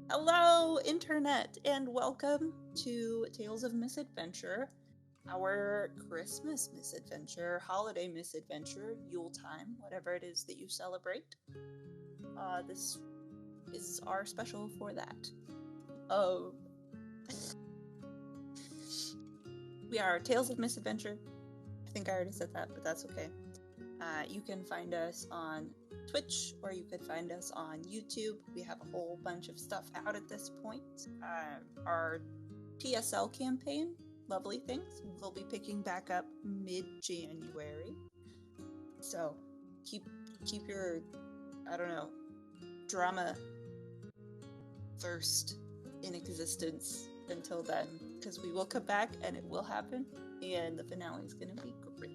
Hello, Internet, and welcome to Tales of Misadventure, our Christmas misadventure, holiday misadventure, Yuletime, whatever it is that you celebrate. This is our special for that. Oh, we are Tales of Misadventure. I think I already said that, but that's okay. You can find us on Twitch, or you could find us on YouTube. We have a whole bunch of stuff out at this point. Our TSL campaign, Lovely Things, will be picking back up mid-January. So keep your, I don't know, drama thirst in existence until then, because we will come back and it will happen, and the finale is going to be great.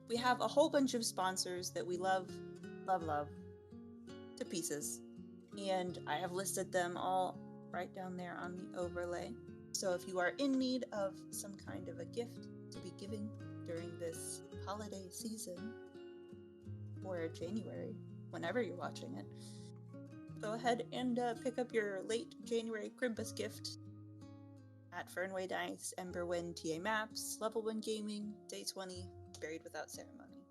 We have a whole bunch of sponsors that we love to pieces, and I have listed them all right down there on the overlay. So if you are in need of some kind of a gift to be giving during this holiday season, or January, whenever you're watching it, go ahead and pick up your late January Crimbus gift at Fernway Dice, Emberwind, TA Maps, Level 1 Gaming, Day 20, Buried Without Ceremony.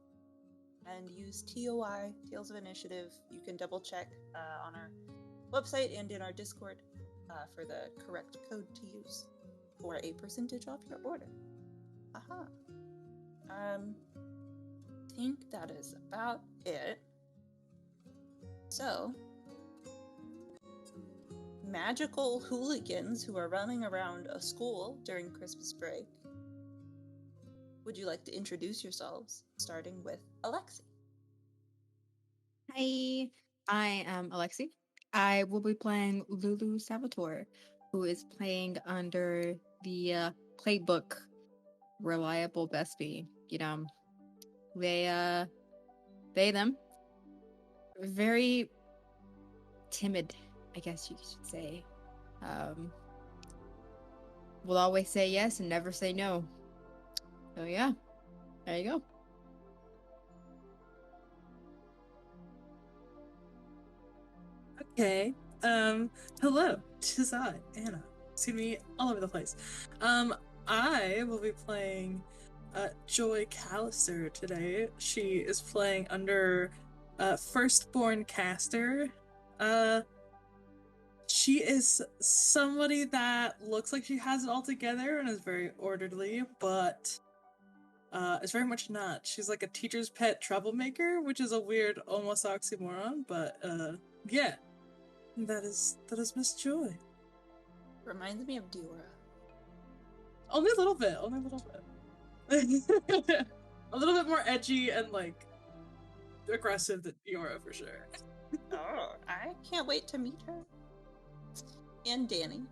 And use TOI, Tales of Initiative. You can double check on our website and in our Discord for the correct code to use for a percentage off your order. Aha. I think that is about it. So, magical hooligans who are running around a school during Christmas break, would you like to introduce yourselves, starting with Alexi? Hi, I am Alexi. I will be playing Lulu Salvatore, who is playing under the playbook Reliable Bestie. Them. Very timid, I guess you should say. Will always say yes and never say no. So yeah, there you go. Okay. Hello, tis I, Anna. See me all over the place. I will be playing Joy Callister today. She is playing under Firstborn Caster. She is somebody that looks like she has it all together and is very orderly, but is very much not. She's like a teacher's pet troublemaker, which is a weird almost oxymoron, but yeah. That is Miss Joy. Reminds me of Diora. Only a little bit. A little bit more edgy and like aggressive than Diora for sure. Oh, I can't wait to meet her. And Danny.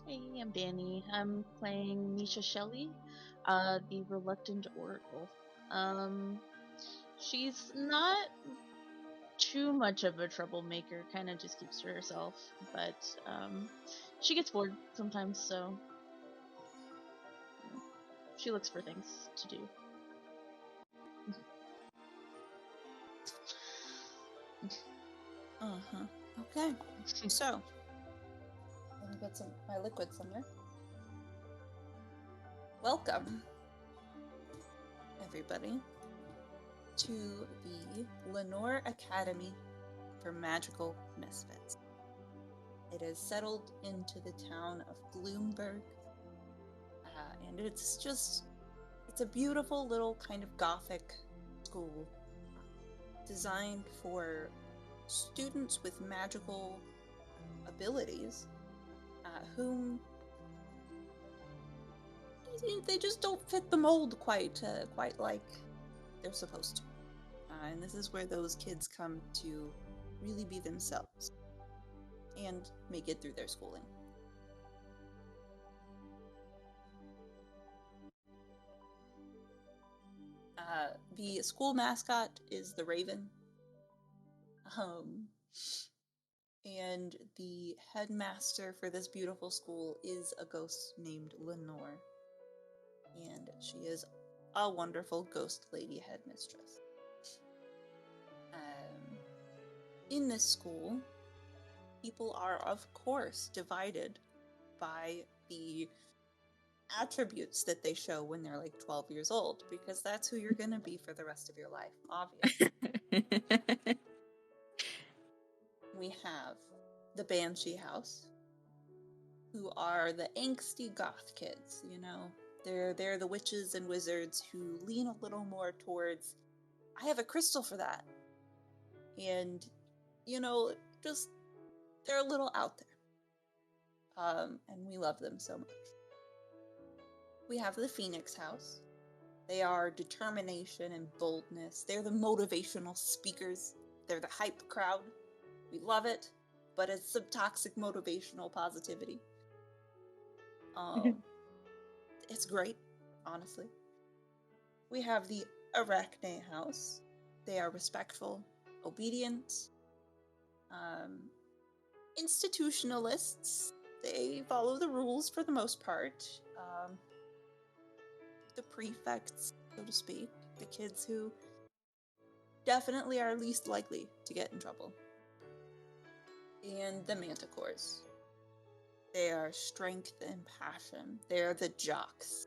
Hey, I'm Danny. I'm playing Nisha Shelley, the Reluctant Oracle. She's not too much of a troublemaker, kind of just keeps to herself, but she gets bored sometimes, so she looks for things to do. Okay. So, let me get my liquid somewhere. Welcome, everybody, to the Lenore Academy for Magical Misfits. It is settled into the town of Gloomberg, and it's a beautiful little kind of gothic school designed for students with magical abilities whom they just don't fit the mold quite like they're supposed to. And this is where those kids come to really be themselves and make it through their schooling. The school mascot is the Raven. And the headmaster for this beautiful school is a ghost named Lenore. And she is a wonderful ghost lady headmistress. In this school, people are, of course, divided by the attributes that they show when they're like 12 years old, because that's who you're going to be for the rest of your life, obviously. We have the Banshee House, who are the angsty goth kids, you know. They're the witches and wizards who lean a little more towards, I have a crystal for that. And, you know, just, they're a little out there. And we love them so much. We have the Phoenix House. They are determination and boldness. They're the motivational speakers. They're the hype crowd. We love it, but it's some toxic motivational positivity. It's great, honestly. We have the Arachne House. They are respectful, obedient, institutionalists. They follow the rules for the most part. The prefects, so to speak, the kids who definitely are least likely to get in trouble. And the Manticores. They are strength and passion. They are the jocks.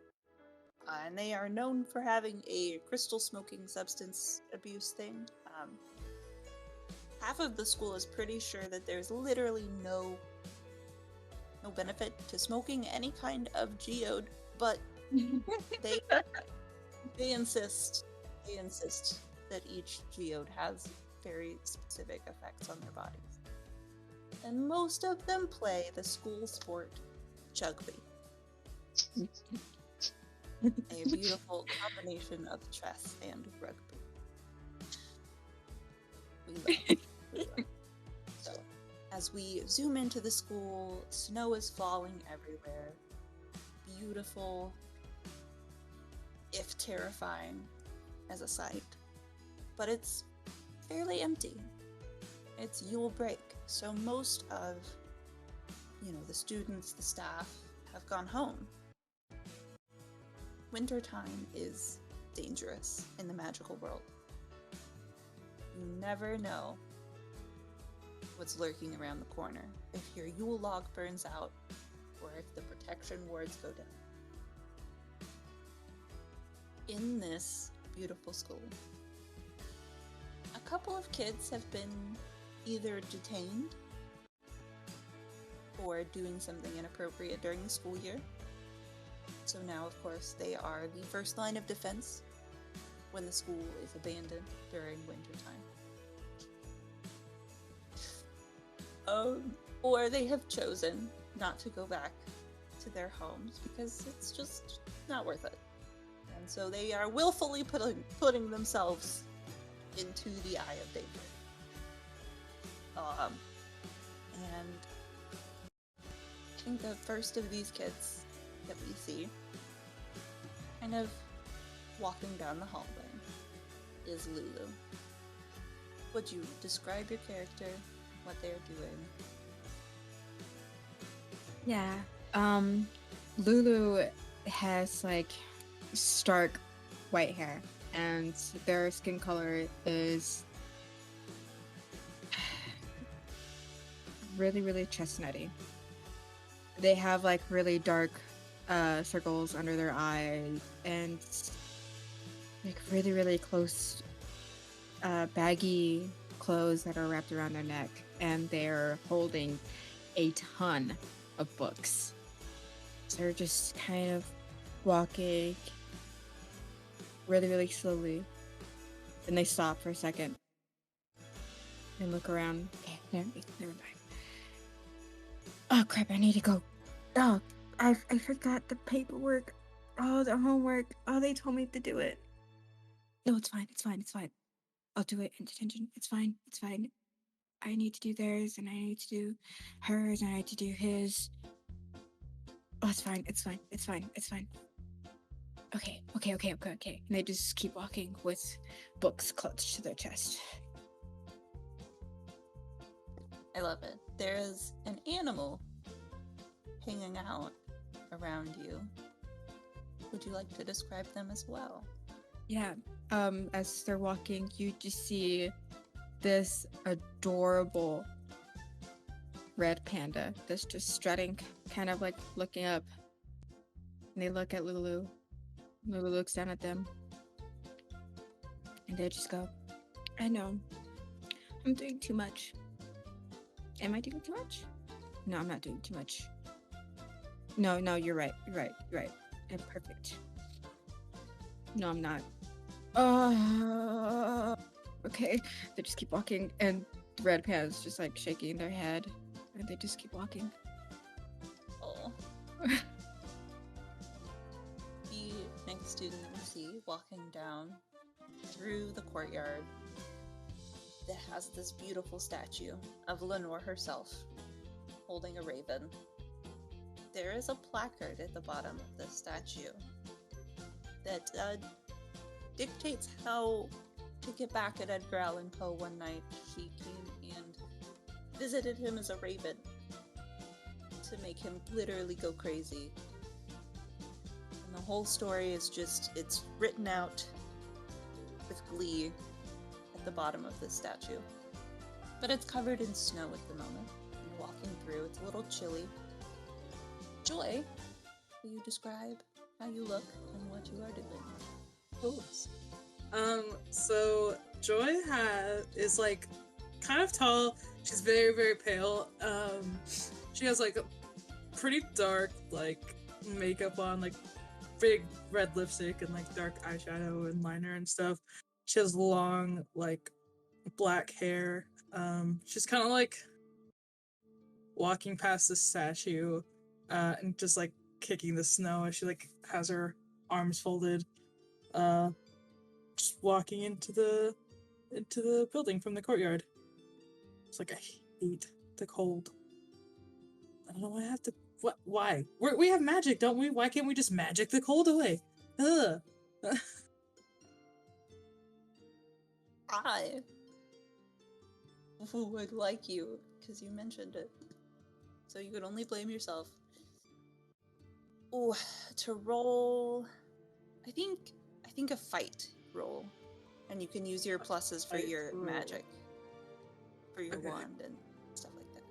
And they are known for having a crystal smoking substance abuse thing. Half of the school is pretty sure that there's literally no benefit to smoking any kind of geode, but they insist that each geode has very specific effects on their bodies. And most of them play the school sport Chugby. A beautiful combination of chess and rugby. We love it. So, as we zoom into the school, snow is falling everywhere. Beautiful, if terrifying, as a sight. But it's fairly empty. It's Yule break, so most of, the students, the staff, have gone home. Wintertime is dangerous in the magical world. You never know what's lurking around the corner, if your Yule log burns out, or if the protection wards go down. In this beautiful school, a couple of kids have been either detained or doing something inappropriate during the school year. So now, of course, they are the first line of defense when the school is abandoned during wintertime. Or they have chosen not to go back to their homes because it's just not worth it. And so they are willfully putting themselves into the eye of danger. And I think the first of these kids that we see, kind of walking down the hallway, is Lulu. Would you describe your character, what they're doing? Yeah. Lulu has like stark white hair, and their skin color is really, really chestnutty. They have like really dark circles under their eyes and like really, really close baggy clothes that are wrapped around their neck, and they're holding a ton of books. So they're just kind of walking really, really slowly. Then they stop for a second and look around. Okay, never mind. Oh crap, I need to go. Oh, I forgot the paperwork. Oh, the homework. Oh, they told me to do it. No, it's fine. I'll do it in detention. It's fine. I need to do theirs, and I need to do hers, and I need to do his. Oh, it's fine. Okay. And they just keep walking with books clutched to their chest. I love it. There's an animal hanging out around you. Would you like to describe them as well? Yeah. As they're walking, you just see this adorable red panda that's just strutting, kind of like looking up. And they look at Lulu. Lulu looks down at them. And they just go, I know. I'm doing too much. Am I doing too much? No, I'm not doing too much. No, you're right. You're right. I'm perfect. No, I'm not. Okay. They just keep walking, and the red panda's just like shaking their head, and they just keep walking. Oh. The next student we see walking down through the courtyard that has this beautiful statue of Lenore herself holding a raven. There is a placard at the bottom of the statue that dictates how to get back at Edgar Allan Poe one night. She came and visited him as a raven to make him literally go crazy. And the whole story is just, it's written out with glee at the bottom of this statue. But it's covered in snow at the moment. You're walking through, it's a little chilly. Joy, will you describe how you look and what you are doing? Course. So Joy is like kind of tall. She's very, very pale. She has like a pretty dark like makeup on, like big red lipstick and like dark eyeshadow and liner and stuff. She has long like black hair. She's kind of like walking past the statue and just like kicking the snow as she like has her arms folded, just walking into the building from the courtyard. It's like, I hate the cold. I don't know why I have to. What? Why? We have magic, don't we? Why can't we just magic the cold away? Ugh. I would like you, because you mentioned it. So you could only blame yourself. Ooh, to roll, I think a fight roll, and you can use your pluses for your magic, for your wand and stuff like that.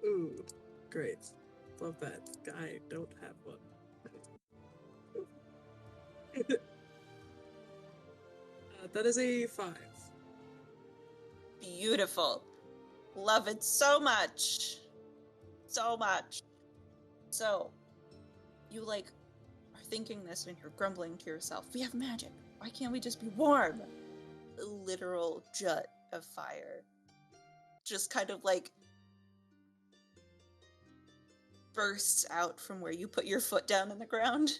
Ooh, great. Love that. I don't have one. That is a 5. Beautiful. Love it so much. So much. So, you like are thinking this and you're grumbling to yourself, we have magic. Why can't we just be warm? A literal jet of fire just kind of like bursts out from where you put your foot down in the ground.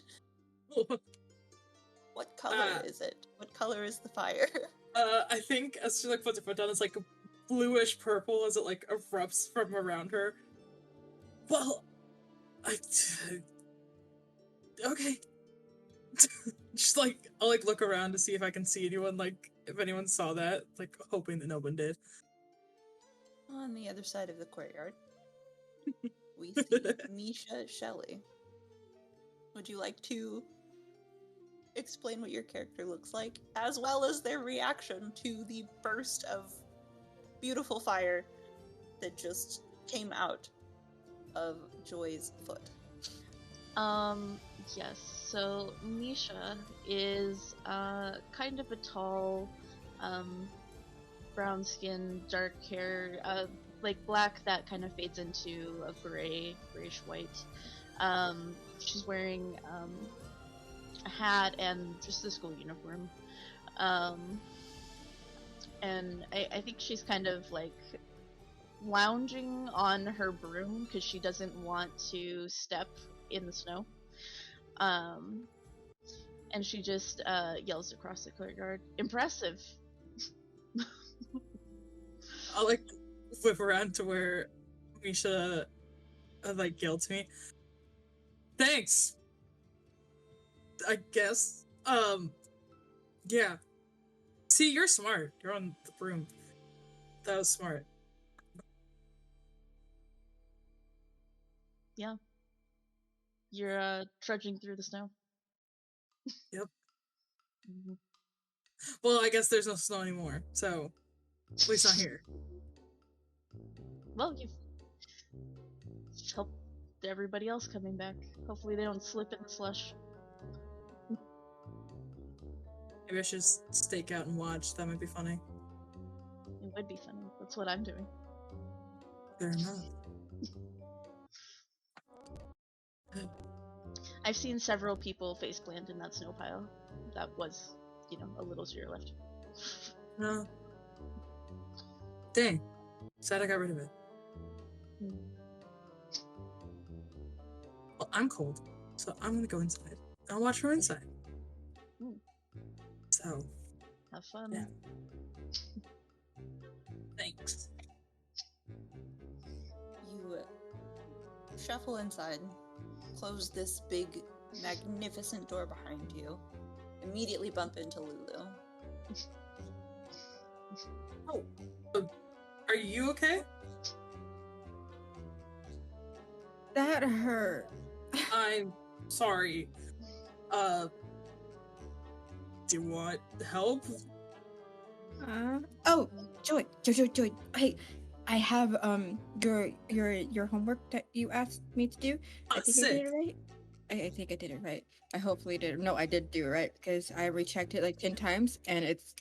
What color is it? What color is the fire? I think as she like puts her foot down, it's like bluish purple as it like erupts from around her. Well, okay. Just like I'll like look around to see if I can see anyone, like if anyone saw that, like hoping that no one did. On the other side of the courtyard, we see Misha Shelley. Would you like to explain what your character looks like, as well as their reaction to the burst of beautiful fire that just came out of Joy's foot? Yes. So Misha is kind of a tall, brown skin, dark hair, like black that kind of fades into a grayish white. She's wearing a hat and just the school uniform. And I think she's kind of like lounging on her broom because she doesn't want to step in the snow. And she just yells across the courtyard, "Impressive!" I'll like whip around to where Misha like yelled to me. Thanks. I guess. Yeah. See, you're smart. You're on the broom. That was smart. Yeah. You're trudging through the snow. Yep. Mm-hmm. Well, I guess there's no snow anymore, so At least not here. Well, you've helped everybody else coming back. Hopefully they don't slip in the slush. Maybe I should just stake out and watch. That might be funny. It would be funny. That's what I'm doing. Fair enough. I've seen several people faceplant in that snow pile. That was, a little to your left. No. Dang. Sad I got rid of it. Well, I'm cold, so I'm gonna go inside. I'll watch from inside. So. Have fun. Yeah. Thanks. You shuffle inside, close this big, magnificent door behind you, immediately bump into Lulu. Oh, are you okay? That hurt. I'm sorry. Do you want help? Oh, Joy. Hey, I have your homework that you asked me to do. I think Sick. I did it right. I think I did it right. I hopefully did. No, I did do it right because I rechecked it like 10 times and it's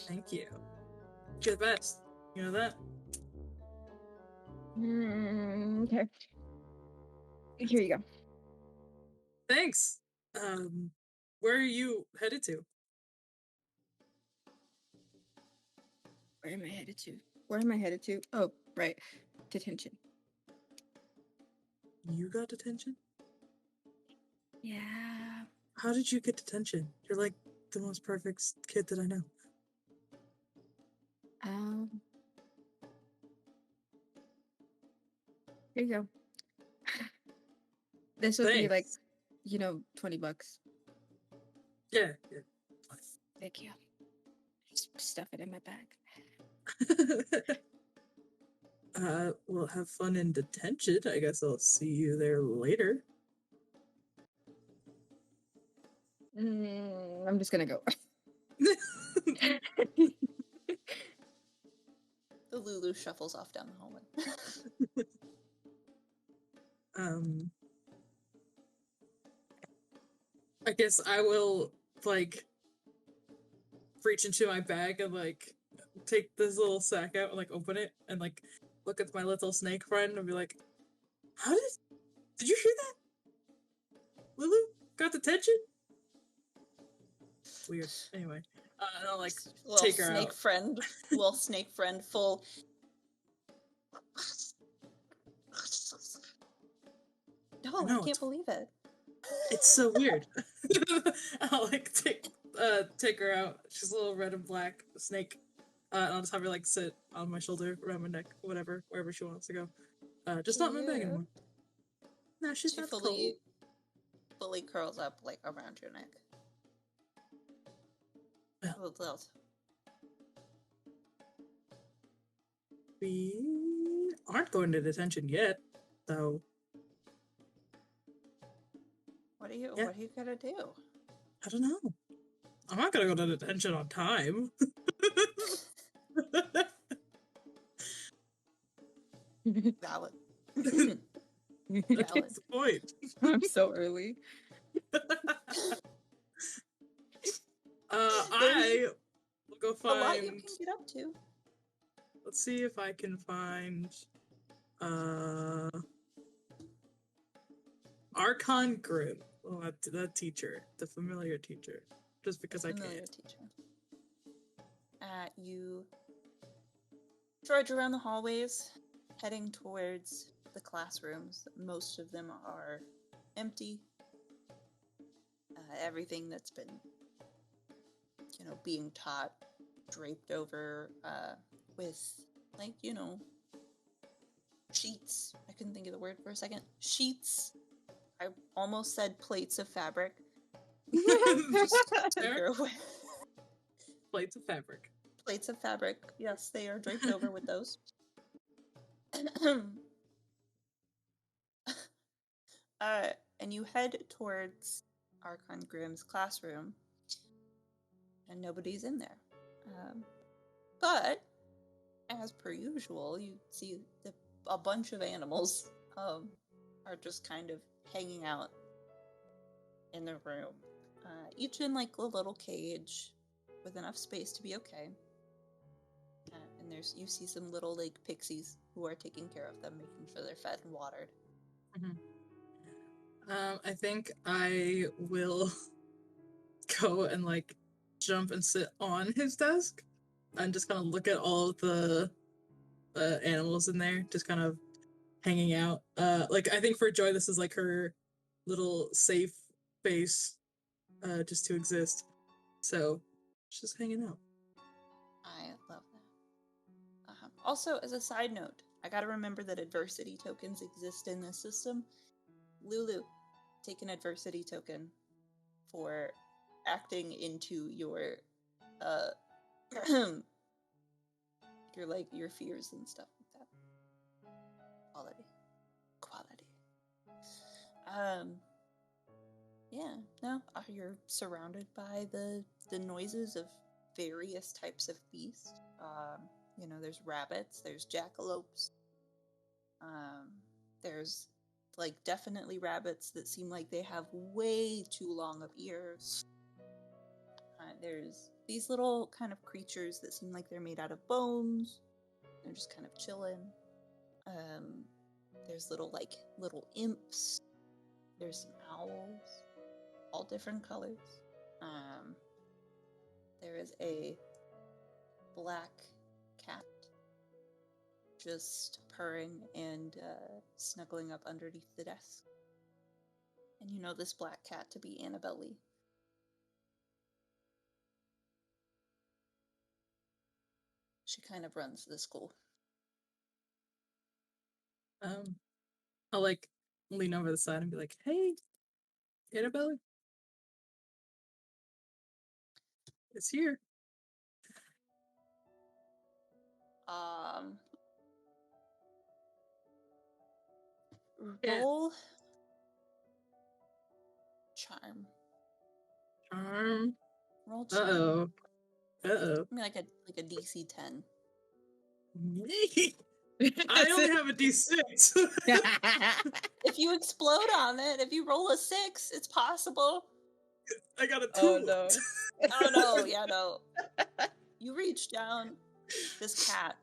Thank you. You're the best. You know that? Okay. Here you go. Thanks. Where are you headed to? Where am I headed to? Oh, right. Detention. You got detention? Yeah. How did you get detention? You're like the most perfect kid that I know. Here you go. This would be like, $20. Yeah. Thank you. Just stuff it in my bag. We'll have fun in detention. I guess I'll see you there later. I'm just gonna go. The Lulu shuffles off down the hallway. I guess I will, reach into my bag and, take this little sack out and, open it and, look at my little snake friend and be like, did you hear that? Lulu got detention? Weird. Anyway, and I'll, take her snake out. Little snake friend full. No, I can't believe it. It's so weird. I'll take her out. She's a little red and black snake. And I'll just have her sit on my shoulder, around my neck, wherever she wants to go. Just not in my bag anymore. No, she's not fully curls up around your neck. Yeah. What else? We aren't going to detention yet, though. What are you gonna do? I don't know. I'm not gonna go to detention on time. Valid. That's the point. I'm so early. I will go find. A lot you can get up to. Let's see if I can find. Archon Grim. Well, that teacher, the familiar teacher, just because I can. Teacher. You trudge around the hallways, heading towards the classrooms. Most of them are empty. Everything that's been, being taught, draped over with, sheets. I couldn't think of the word for a second. Sheets. I almost said plates of fabric. Just take her away. Plates of fabric. Plates of fabric. Yes, they are draped over with those. And you head towards Archon Grimm's classroom, and nobody's in there. But as per usual, you see a bunch of animals are just kind of hanging out in the room, each in like a little cage with enough space to be okay. And you see some little like pixies who are taking care of them, making sure they're fed and watered. I think I will go and like jump and sit on his desk and just kind of look at all of the animals in there, just kind of hanging out. Like I think for Joy, this is like her little safe space, just to exist. So she's just hanging out. I love that. Also, as a side note, I gotta remember that adversity tokens exist in this system. Lulu, take an adversity token for acting into your your fears and stuff like that. Quality. Yeah, no, you're surrounded by the noises of various types of beasts. There's rabbits, there's jackalopes. There's like definitely rabbits that seem like they have way too long of ears. There's these little kind of creatures that seem like they're made out of bones. They're just kind of chilling. There's little imps. There's some owls, all different colors. There is a black cat just purring and snuggling up underneath the desk. And you know this black cat to be Annabelle Lee. She kind of runs the school. I'll like lean over the side and be like, "Hey, Annabelle, it's here." Roll charm. Charm. Roll charm. Uh-oh. I mean, like a DC 10. I only have a D6. If you explode on it, if you roll a 6, it's possible. I got a 2. Oh no. Oh no, yeah, no. You reach down, this cat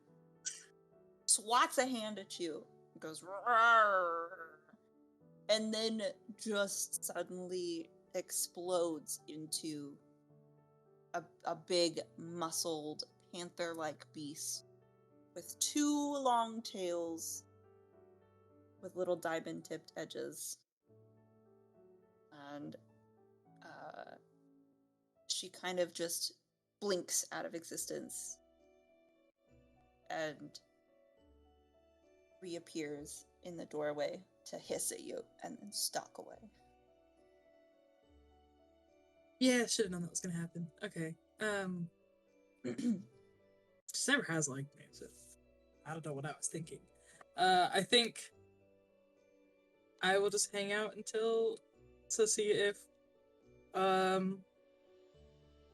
swats a hand at you, goes roar, and then just suddenly explodes into a big, muscled, panther-like beast with 2 long tails with little diamond-tipped edges. And she kind of just blinks out of existence and reappears in the doorway to hiss at you and then stalk away. Yeah, should have known that was gonna happen. Okay. Just never has liked me, so I don't know what I was thinking. I think I will just hang out until to see if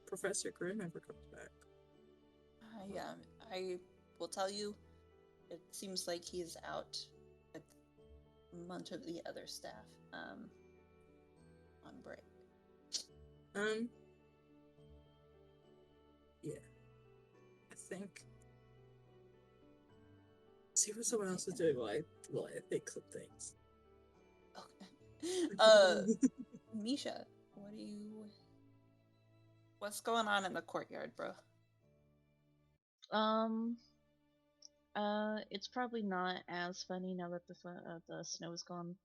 Professor Grimm ever comes back. Yeah, I will tell you, it seems like he's out with much of the other staff on break. Yeah. I think. See what someone else is doing while I think some things. Okay. Misha, what's going on in the courtyard, bro? It's probably not as funny now that the snow is gone.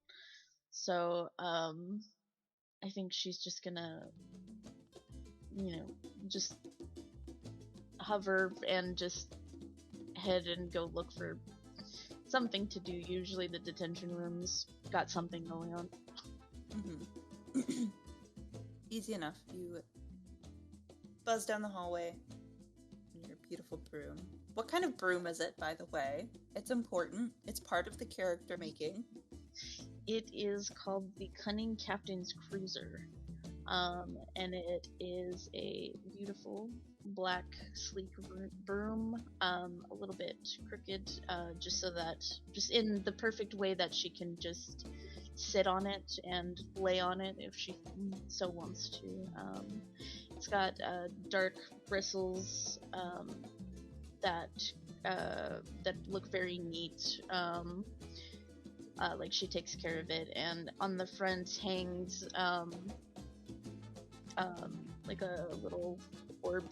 So, I think she's just gonna, just hover and just head and go look for something to do. Usually the detention room's got something going on. Mm-hmm. Easy enough. You buzz down the hallway in your beautiful broom. What kind of broom is it, by the way? It's important. It's part of the character making. It is called the Cunning Captain's Cruiser. And it is a beautiful black sleek broom, a little bit crooked, just so that, just in the perfect way that she can just sit on it and lay on it if she so wants to. It's got dark bristles that that look very neat. Like she takes care of it, and on the front hangs like a little orb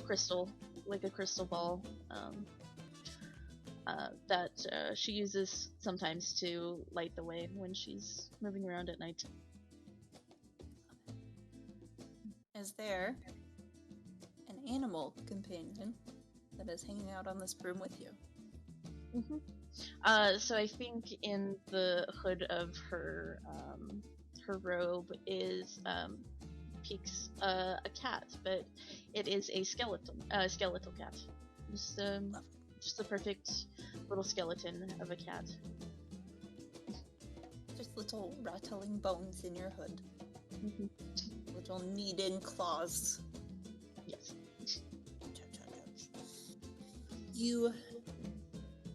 crystal, like a crystal ball, that she uses sometimes to light the way when she's moving around at night. Is there an animal companion that is hanging out on this broom with you? So I think in the hood of her robe is peeks a cat, but it is a skeletal cat. Just the perfect little skeleton of a cat. Just little rattling bones in your hood. Little knead-in claws. Yes. You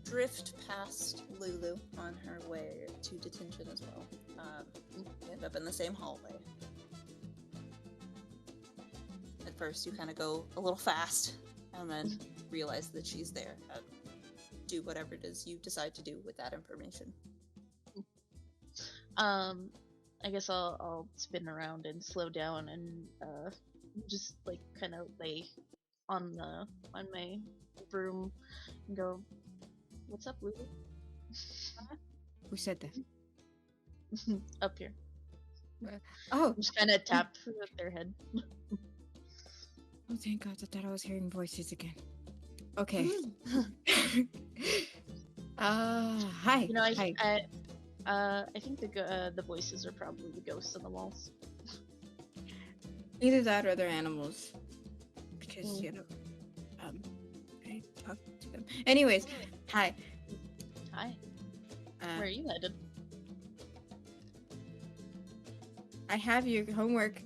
drift past Lulu on her way to detention as well. You end up in the same hallway. At first, you kind of go a little fast, and then realize that she's there. Do whatever it is you decide to do with that information. I guess I'll spin around and slow down and just like kind of lay on my broom and go, "What's up, Lulu?" Who said that? Up here. Oh, Just kind of tap with their head. oh, thank God! I thought I was hearing voices again. Okay. Hi. You know, Hi. I think the voices are probably the ghosts on the walls. Either that or other animals, because you know, I talk to them. Anyways, hi. Hi. Where are you headed? I have your homework.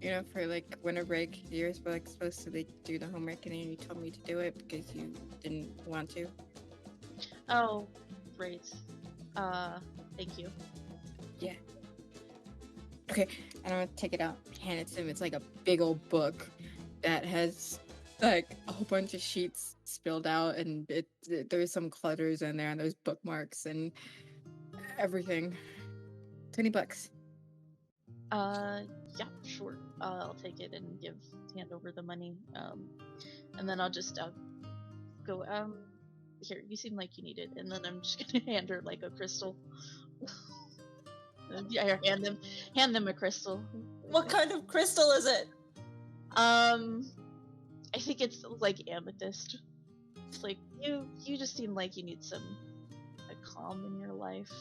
You know, for like winter break, you're supposed to like do the homework, and then you told me to do it because you didn't want to. Oh, great. Thank you. Yeah. Okay, and I'm gonna take it out, hand it to him. It's like a big old book that has like a whole bunch of sheets spilled out, and there's some clutters in there, and there's bookmarks and everything. $20. Yeah, sure. I'll take it and hand over the money. And then I'll just go. Here, you seem like you need it, and then I'm just gonna hand her like a crystal. Yeah, hand them a crystal. What kind of crystal is it? I think it's like amethyst. It's like you just seem like you need some like calm in your life.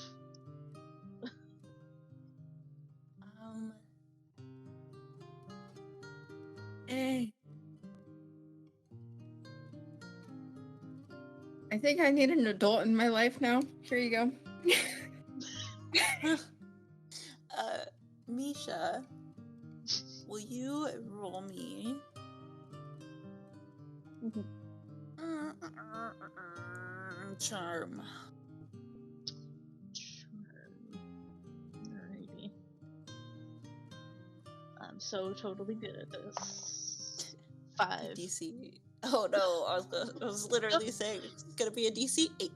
I think I need an adult in my life now. Here you go. Misha, will you roll me? Charm. Alrighty. I'm so totally good at this. 5. DC. Oh no, I was literally saying it's gonna be a DC 8.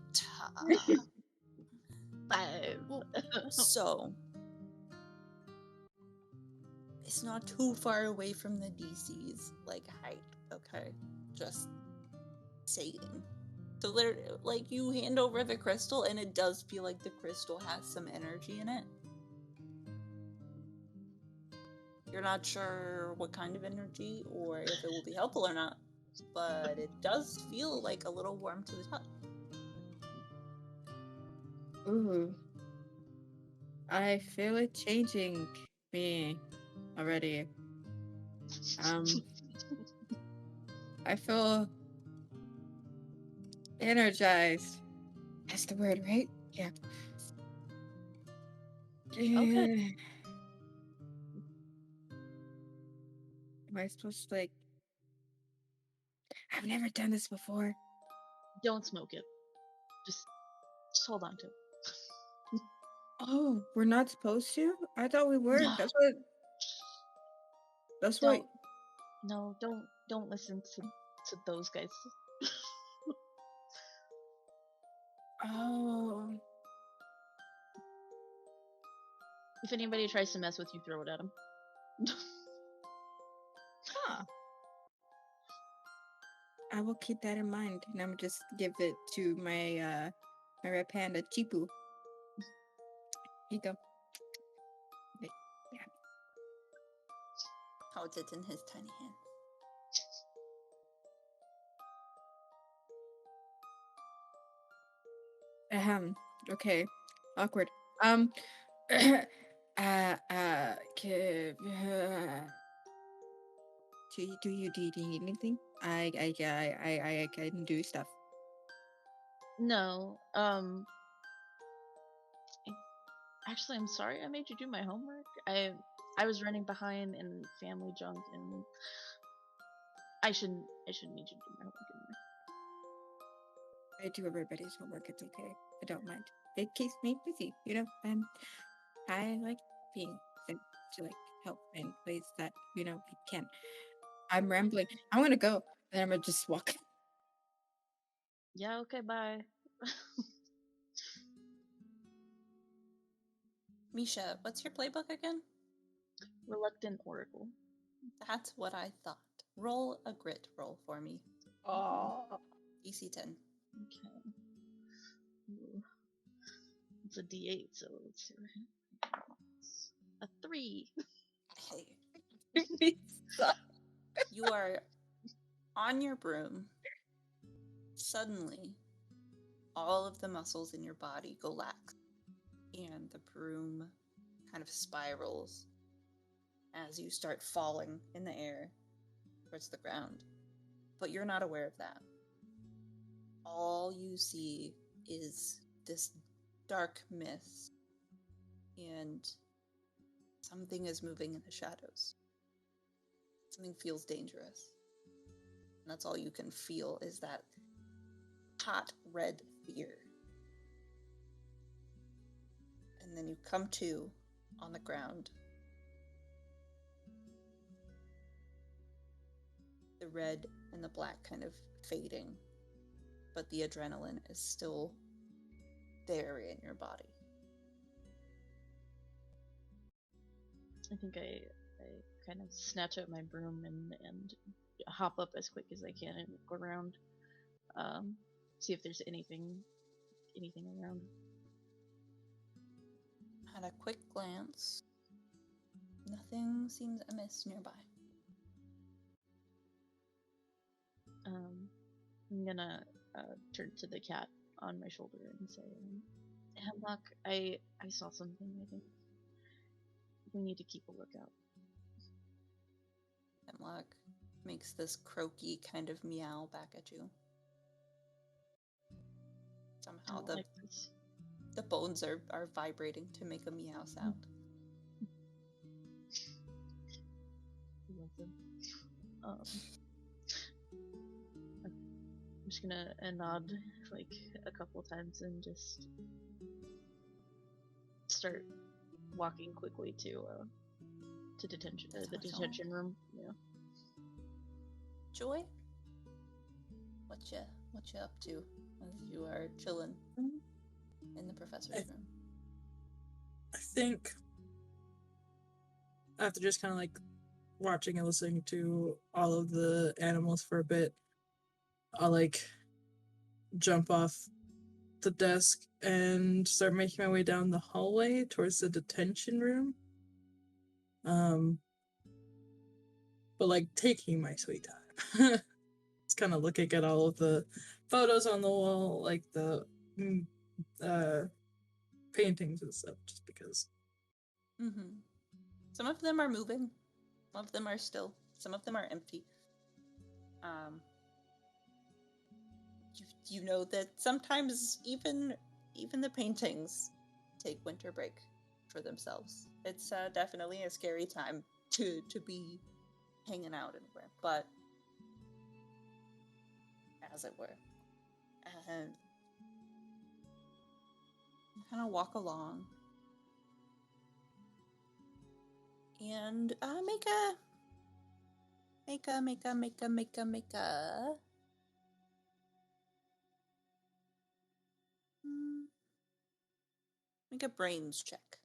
5. So, it's not too far away from the DC's like height, okay? Just saying. So literally, like, you hand over the crystal and it does feel like the crystal has some energy in it. You're not sure what kind of energy or if it will be helpful or not, but it does feel like a little warm to the touch. Ooh. I feel it changing me already. I feel energized. That's the word, right? Yeah. Okay. Am I supposed to, like... I've never done this before. Don't smoke it. Just hold on to it. Oh, we're not supposed to? I thought we were. No. That's what... Don't listen to those guys. Oh. If anybody tries to mess with you, throw it at them. Huh. I will keep that in mind, and I'm just give it to my my red panda Chipu. Here you go. Wait, yeah. Holds it in his tiny hand. Okay. Awkward. Do you need anything? I can do stuff. No. Actually, I'm sorry I made you do my homework. I was running behind in family junk, and I shouldn't need you to do my homework anymore. I do everybody's homework. It's okay. I don't mind. It keeps me busy, you know. And I like being sent to like help in ways that we can. I'm rambling. I'm gonna go, and I'm gonna just walk. Yeah. Okay. Bye. Misha, what's your playbook again? Reluctant Oracle. That's what I thought. Roll a grit roll for me. Oh. DC 10. Okay. Ooh. It's a D8, so let's see. A 3. Hey. You are on your broom. Suddenly, all of the muscles in your body go lax, and the broom kind of spirals as you start falling in the air towards the ground. But you're not aware of that. All you see is this dark mist, and something is moving in the shadows. Something feels dangerous. And that's all you can feel is that hot red fear. And then you come to on the ground. The red and the black kind of fading, but the adrenaline is still there in your body. I think I kind of snatch up my broom and hop up as quick as I can and go around, see if there's anything around. At a quick glance, nothing seems amiss nearby. I'm gonna turn to the cat on my shoulder and say, Hemlock, I saw something. I think we need to keep a lookout. Hemlock makes this croaky kind of meow back at you. Somehow the bones are vibrating to make a meow sound. I'm just gonna nod like a couple times and just start walking quickly to detention, the detention room. Yeah. Joy, what you up to as you are chilling in the professor's room? I think after just kind of like watching and listening to all of the animals for a bit, I'll like jump off the desk and start making my way down the hallway towards the detention room. But like taking my sweet time. It's kind of looking at all of the photos on the wall, like the paintings and stuff, just because. Mm-hmm. Some of them are moving. Some of them are still. Some of them are empty. You know that sometimes even the paintings take winter break for themselves. It's definitely a scary time to be hanging out anywhere, but as it were. And kind of walk along and make a brains check.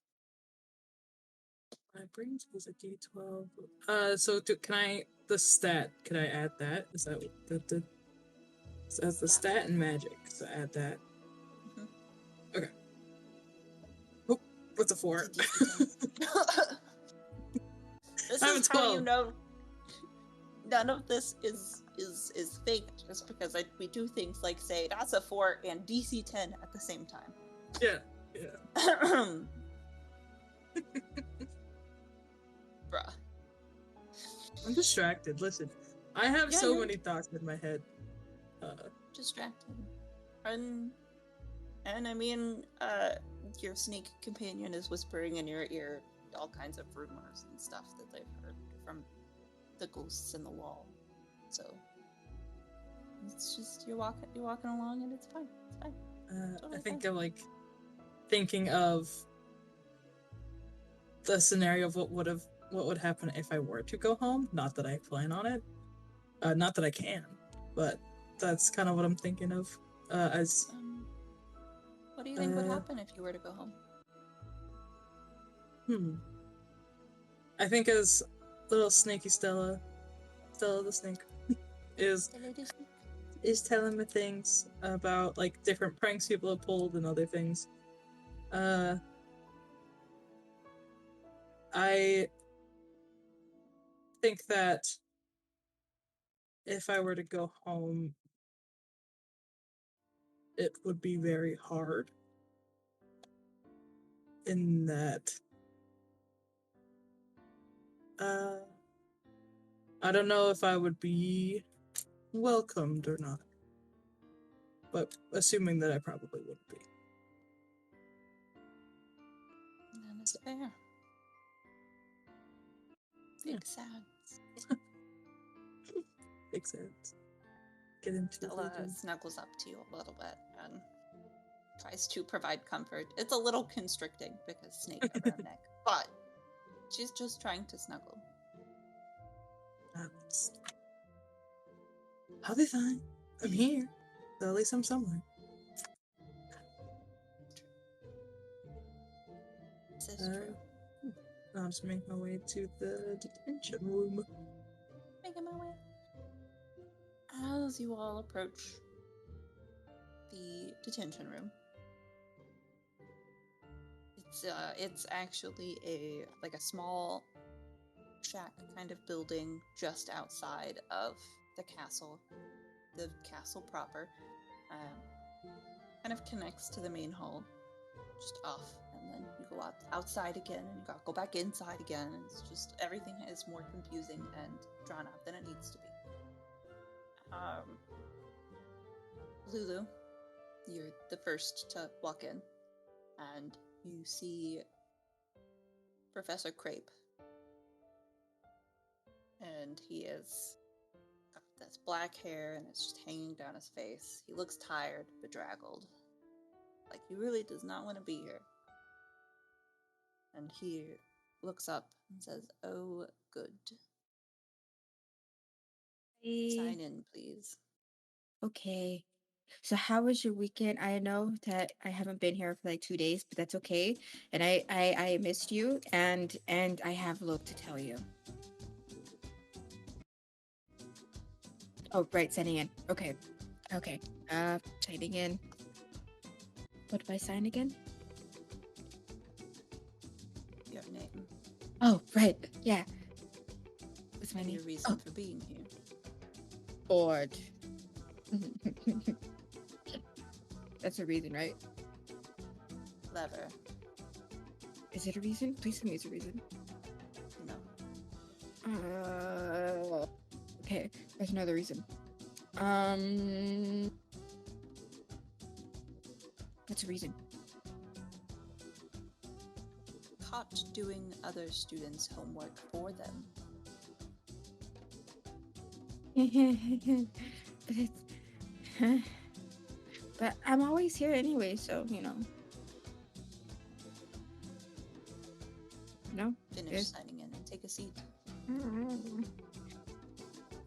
My brains is a D12. Can I add that? Is that the as the stat and magic? So add that. Mhm. Okay. Oh, what's a 4? This I'm is how 12. you know none of this is fake, just because we do things like say that's a 4 and DC 10 at the same time. Yeah. Bruh. I'm distracted. Listen, I have so many thoughts in my head. Distracted. And I mean, your snake companion is whispering in your ear all kinds of rumors and stuff that they've heard from the ghosts in the wall. So it's just you're walking along and it's fine. It's fine. Totally I think fine. I'm like thinking of the scenario of what would happen if I were to go home. Not that I plan on it. Not that I can, but that's kind of what I'm thinking of. What do you think would happen if you were to go home? I think as little snaky Stella the snake, is telling me things about like different pranks people have pulled and other things. I think that if I were to go home, it would be very hard. In that, I don't know if I would be welcomed or not, but assuming that I probably wouldn't be. That is fair. Big sad. Makes sense. Get into Stella snuggles up to you a little bit and tries to provide comfort. It's a little constricting because snake around neck, but she's just trying to snuggle. I'll be fine. I'm here. So at least I'm somewhere. This is true. I'll just make my way to the detention room. Making my way. As you all approach the detention room, it's actually a small shack kind of building just outside of the castle proper. Kind of connects to the main hall, just off, and then you go outside again, and you go back inside again, and it's just everything is more confusing and drawn out than it needs to be. Lulu, you're the first to walk in, and you see Professor Crape. And he is got this black hair and it's just hanging down his face. He looks tired, bedraggled. Like he really does not want to be here. And he looks up and says, "Oh, good. Sign in, please." Okay. So how was your weekend? I know that I haven't been here for like 2 days, but that's okay. And I missed you, and I have a lot to tell you. Oh, right, signing in. Okay. Signing in. What do I sign again? Your name. Oh, right. Yeah. What's my And name? your reason for being here. Bored. That's a reason, right? Clever. Is it a reason? Please tell me it's a reason. No. Okay, there's another reason. What's a reason? Caught doing other students' homework for them. But it's but I'm always here anyway, so no. Finish Yes. signing in and take a seat.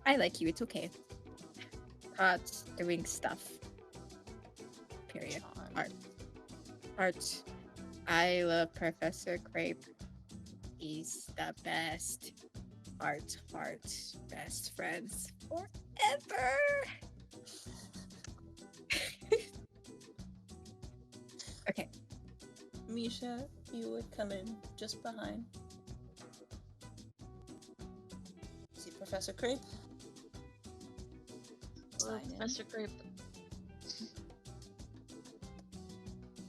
I like you, it's okay. Art's doing stuff. Period. Charmed. Art. I love Professor Crepe. He's the best. Art, best friends forever. Okay. Misha, you would come in just behind. See Professor Crepe? Hello, Sign in. Professor Grape.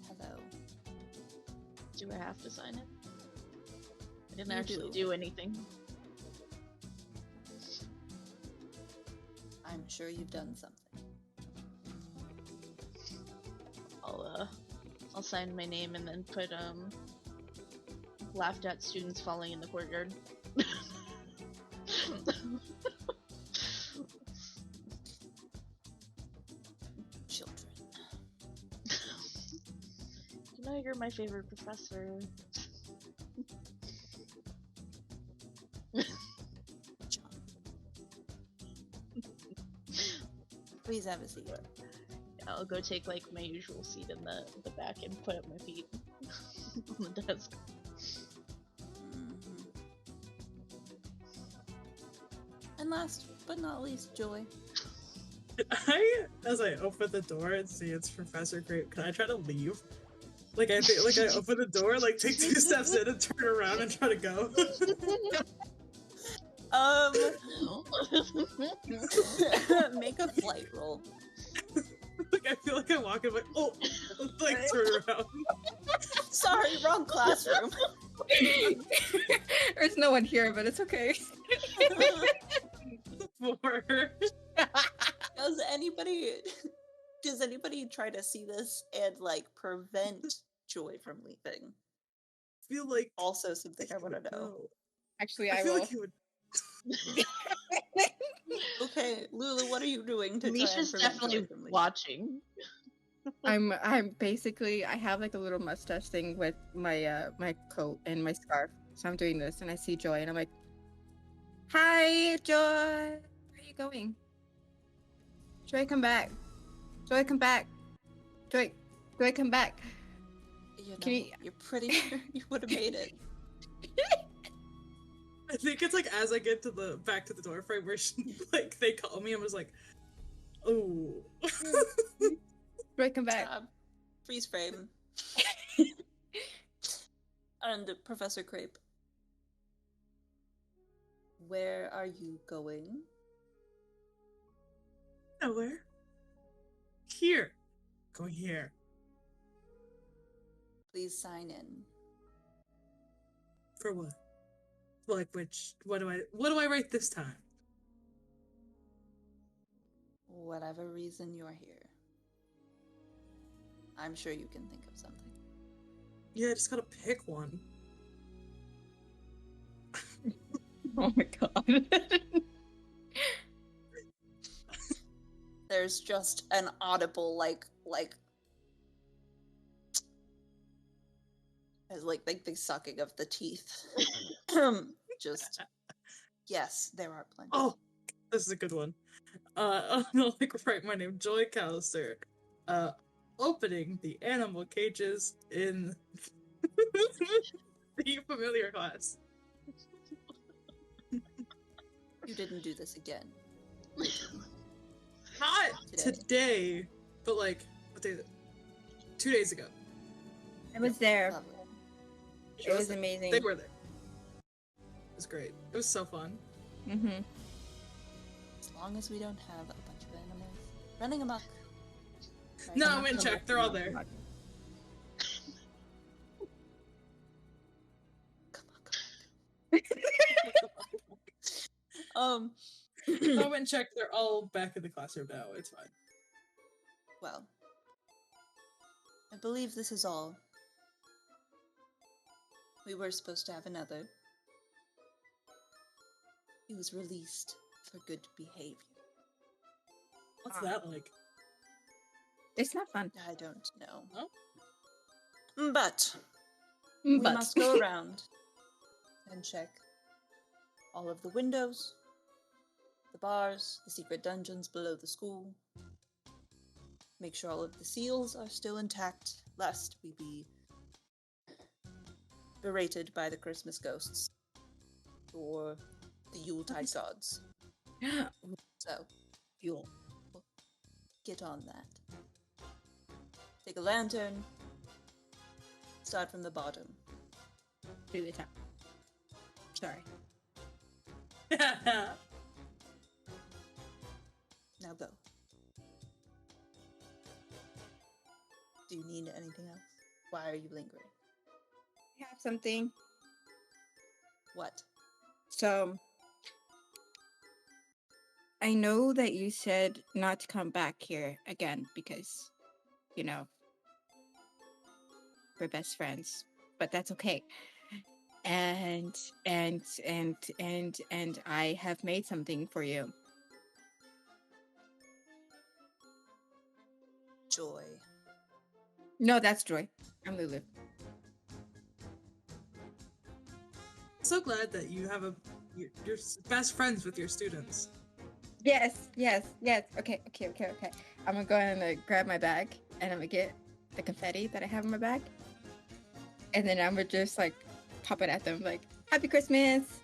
Hello. Do I have to sign it? I didn't You actually do. do anything. I'm sure you've done something. I'll sign my name and then put laughed at students falling in the courtyard. Children. You know you're my favorite professor. John. Please have a seat. I'll go take like my usual seat in the back and put up my feet on the desk. Mhm. And last but not least, Joy. As I open the door and see it's Professor Grape, can I try to leave? Like I open the door, like take 2 steps in and turn around and try to go. Make a flight roll. Like I feel like I'm walking, like like turn around. Sorry, wrong classroom. There's no one here, but it's okay. 4. Does anybody try to see this and like prevent Joy from leaving? I feel like Also something I want to know. Actually, I I feel will. like he would. Okay, Lulu, what are you doing to try and Misha's prevent definitely Joy from leaving? watching. I'm basically I have like a little mustache thing with my my coat and my scarf. So I'm doing this and I see Joy and I'm like, "Hi, Joy. Where are you going? Joy, come back. Joy, come back. Joy, come back." You know, Can you- you're pretty sure you would have made it. I think it's like as I get to the back to the door frame where like they call me, I'm just like, oh. Joy, come back. Freeze frame. And Professor Crepe, where are you going? Nowhere. Here. Going here. Please sign in. For what? Like what do I write this time? Whatever reason you're here. I'm sure you can think of something. Yeah, I just gotta pick one. Oh my god. There's just an audible as like the sucking of the teeth. Just yes, there are plenty. Oh, this is a good one. I'll like write my name, Joy Callister. Opening the animal cages in the familiar class. You didn't do this again. Not today, but like what day is it? 2 days ago. I was there. Lovely. It was amazing. They were there. It was great. It was so fun. Mm-hmm. As long as we don't have a bunch of animals running amok. Right? No, I went and checked. They're all there. Come on. I went and checked. They're all back in the classroom now. It's fine. Well, I believe this is all. We were supposed to have another. He was released for good behavior. What's that like? It's not fun. I don't know. Oh? But we But must go around and check all of the windows, the bars, the secret dungeons below the school. Make sure all of the seals are still intact, lest we be berated by the Christmas ghosts or the Yuletide gods. So, fuel. get on that. Take a lantern. Start from the bottom. To the top. Sorry. Now go. Do you need anything else? Why are you lingering? I have something. What? So, I know that you said not to come back here again because, you know, we're best friends, but that's okay. And I have made something for you. Joy. No, that's Joy. I'm Lulu. So glad that you have you're best friends with your students. Yes. Okay. I'm gonna go ahead and grab my bag and I'm gonna get the confetti that I have in my bag. And then I'm gonna just like pop it at them like, Happy Christmas!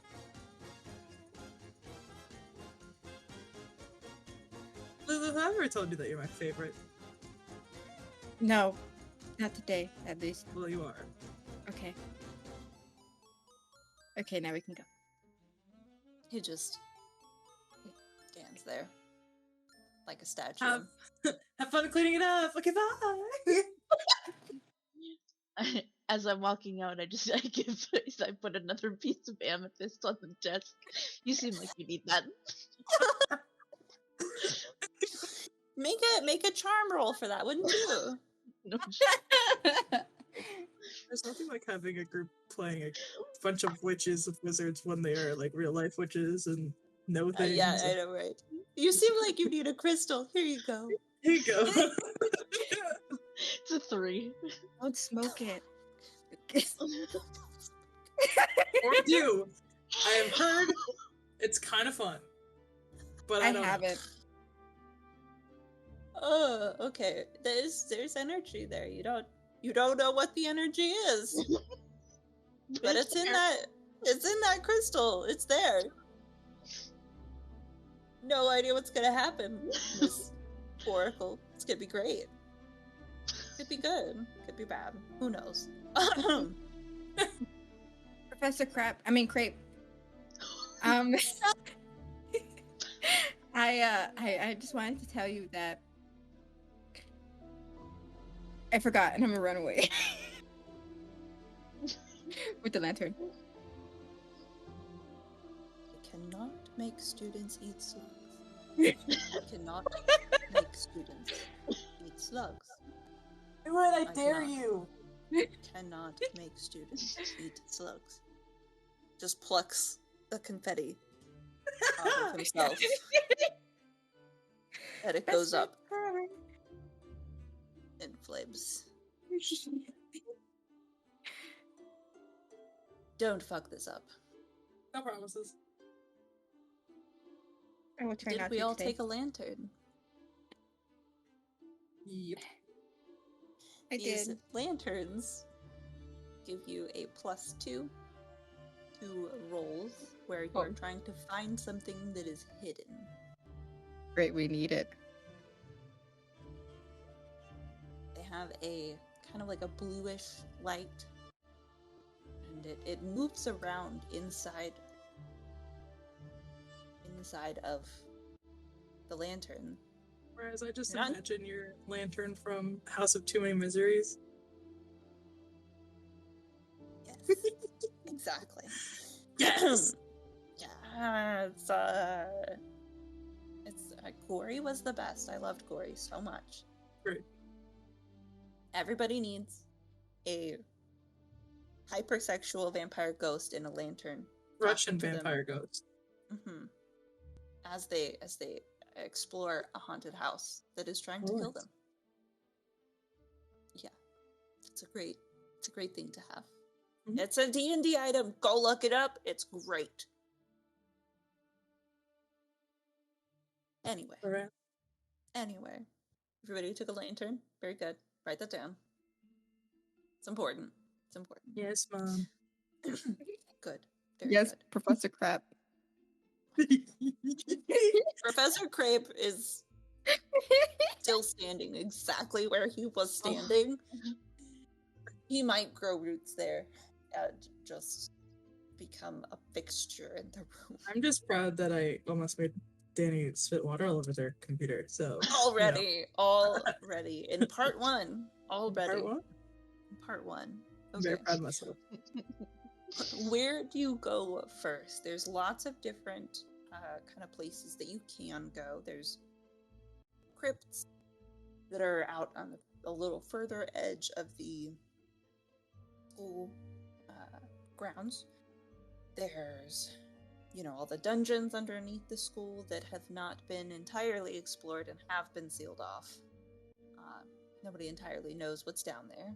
Lulu, have I ever told you that you're my favorite? No, not today, at least. Well, you are. Okay. Okay, now we can go. He just stands there like a statue. Have fun cleaning it up. Okay, bye. As I'm walking out, I put another piece of amethyst on the desk. You seem like you need that. Make a charm roll for that, wouldn't you? No, There's nothing like having a group playing a bunch of witches of wizards when they are like real life witches and know things. Yeah, I know, right? You seem like you need a crystal. Here you go. Here you go. it's a 3. Don't smoke it. Or do. I have heard it's kind of fun. But I don't haven't. Oh, okay. There's energy there. You don't know what the energy is. But it's in that crystal. It's there. No idea what's gonna happen, Miss Oracle. It's gonna be great. Could be good. Could be bad. Who knows? Professor Crepe. I just wanted to tell you that I forgot and I'm gonna run away. With the lantern. You cannot make students eat slugs. You cannot make students eat slugs. Do it, I dare cannot. you. Cannot make students eat slugs. Just plucks the confetti off of himself. And it goes up in flames. Don't fuck this up. No promises. I will try Did not we to all today. take a lantern? Yep. I These did. lanterns give you a +2 to rolls where you're trying to find something that is hidden. Great, we need it. They have a kind of like a bluish light, and it moves around inside of the lantern. Whereas I just Not- imagine your lantern from House of Too Many Miseries. Yes, exactly. Yes! Yeah, it's Gory was the best. I loved Gory so much. Great. Everybody needs a hypersexual vampire ghost in a lantern. Russian fastened to them. vampire ghost. Mm-hmm. as they explore a haunted house that is trying to kill them. Yeah, it's a great thing to have. Mhm. It's a D&D item. Go look it up. It's great. Anyway, All right. everybody took a lantern. Very good. Write that down. It's important. It's important. Yes, Mom. Good. Very Yes, good. Professor Crap. Professor Crape is still standing exactly where he was standing. He might grow roots there and just become a fixture in the room. I'm just proud that I almost made Danny spit water all over their computer. So Already. In part one. Already. Part one? Part one. I'm Okay. very proud of myself. Where do you go first? There's lots of different kind of places that you can go. There's crypts that are out on a little further edge of the school grounds. There's, all the dungeons underneath the school that have not been entirely explored and have been sealed off. Nobody entirely knows what's down there.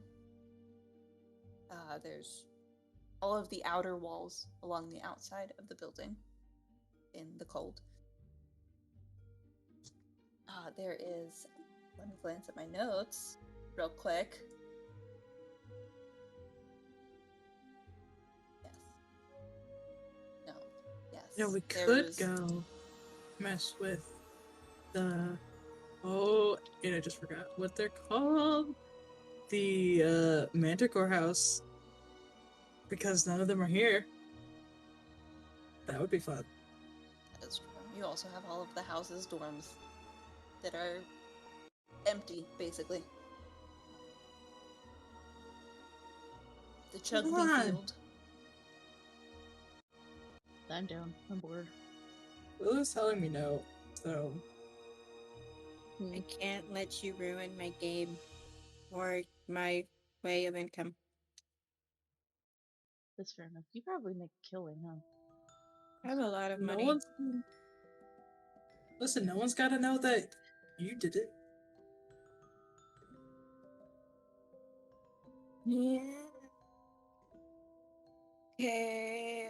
There's all of the outer walls along the outside of the building in the cold. There is, let me glance at my notes real quick. Yes. No. Yes. Yeah, we There could was- go mess with the and I just forgot what they're called. The Manticore house. Because none of them are here. That would be fun. That is true. You also have all of the houses' dorms that are empty, basically. The Chugby on. Field. I'm down. I'm bored. Lila's telling me no, so I can't let you ruin my game or my way of income. That's fair enough. You probably make a killing, huh? I have a lot of no money. one's. Listen, no one's got to know that you did it. Yeah. Okay.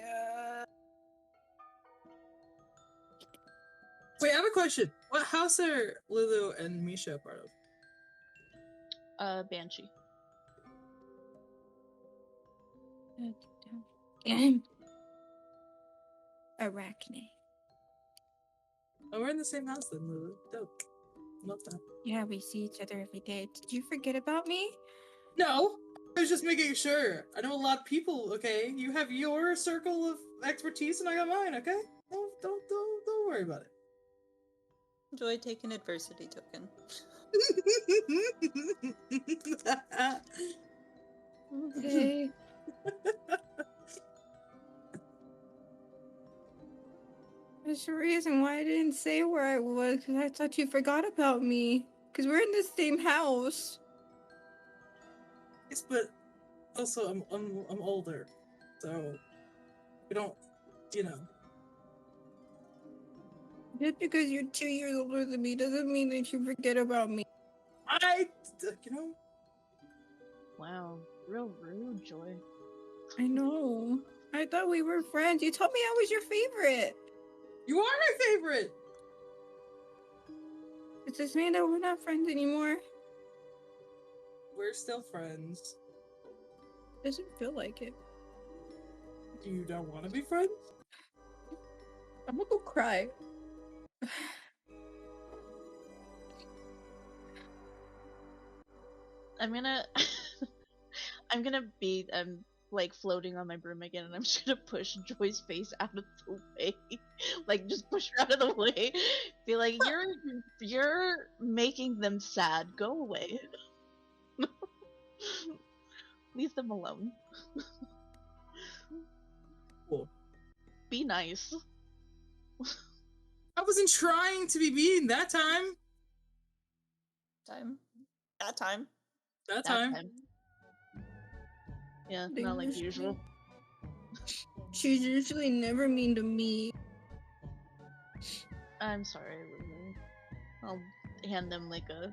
Wait, I have a question. What house are Lulu and Misha a part of? Banshee. Arachne. Oh, we're in the same house then, Lulu. Dope. Love that. Yeah, we see each other every day. Did you forget about me? No, I was just making sure. I know a lot of people. Okay, you have your circle of expertise, and I got mine. Okay, don't worry about it. Enjoy taking adversity token. Okay. There's a reason why I didn't say where I was, because I thought you forgot about me. Because we're in the same house. Yes, but also I'm older, so we don't, you know. Just because you're 2 years older than me doesn't mean that you forget about me. You know. Wow. Real rude, Joy. I know. I thought we were friends. You told me I was your favorite. You are my favorite. Does this mean that we're not friends anymore? We're still friends. Doesn't feel like it. You don't want to be friends? I'm gonna go cry. I'm gonna I'm gonna be like floating on my broom again, and I'm just gonna push Joy's face out of the way. Like just push her out of the way. Be like, you're making them sad. Go away. Leave them alone. Cool. Be nice. I wasn't trying to be mean that time. That time. That That time. Yeah, They not like usually- usual. She's usually never mean to me. I'm sorry. I'll hand them like a